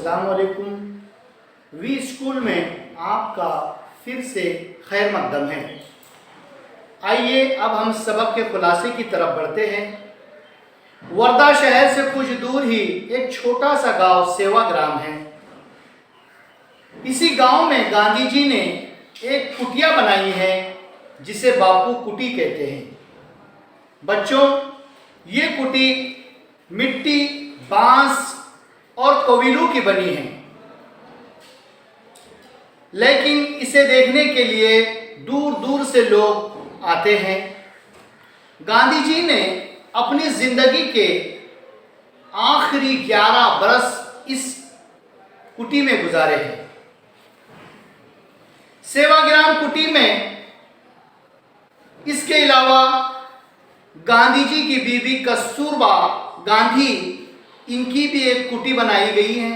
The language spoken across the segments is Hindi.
अस्सलाम वालेकुम। वी स्कूल में आपका फिर से खैर मकदम है। आइए अब हम सबक के खुलासे की तरफ बढ़ते हैं। वर्धा शहर से कुछ दूर ही एक छोटा सा गांव सेवाग्राम है। इसी गांव में गांधी जी ने एक कुटिया बनाई है जिसे बापू कुटी कहते हैं। बच्चों, ये कुटी मिट्टी, बांस और कबीलों की बनी है, लेकिन इसे देखने के लिए दूर दूर से लोग आते हैं। गांधी जी ने अपनी जिंदगी के आखिरी 11 बरस इस कुटी में गुजारे हैं। सेवाग्राम कुटी में इसके अलावा गांधी जी की बीवी कस्तूरबा गांधी, इनकी भी एक कुटी बनाई गई है।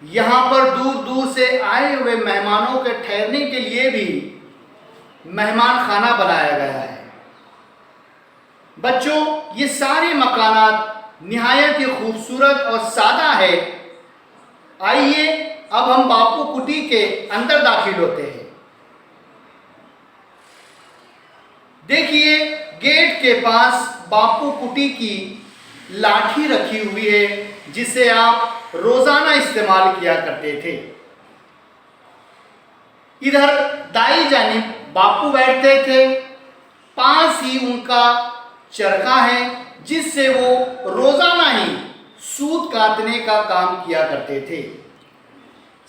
यहां पर दूर दूर से आए हुए मेहमानों के ठहरने के लिए भी मेहमान खाना बनाया गया है। बच्चों, ये सारे मकानात निहायत ही खूबसूरत और सादा है। आइए अब हम बापू कुटी के अंदर दाखिल होते हैं। देखिए, गेट के पास बापू कुटी की लाठी रखी हुई है जिसे आप रोजाना इस्तेमाल किया करते थे। इधर दाई जानिब बापू बैठते थे, पास ही उनका चरखा है जिससे वो रोजाना ही सूत काटने का काम किया करते थे।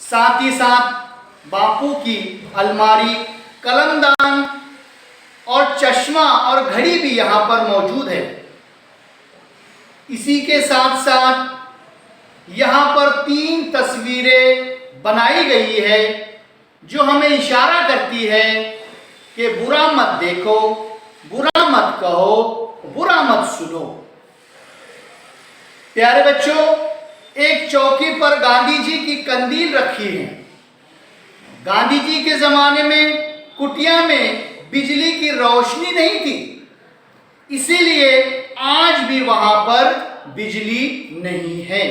साथ ही साथ बापू की अलमारी, कलमदान और चश्मा और घड़ी भी यहां पर मौजूद है। इसी के साथ साथ यहां पर 3 तस्वीरें बनाई गई है जो हमें इशारा करती है कि बुरा मत देखो, बुरा मत कहो, बुरा मत सुनो। प्यारे बच्चों, एक चौकी पर गांधी जी की कंदील रखी है। गांधी जी के जमाने में कुटिया में बिजली की रोशनी नहीं थी, इसीलिए आज भी वहां पर बिजली नहीं है।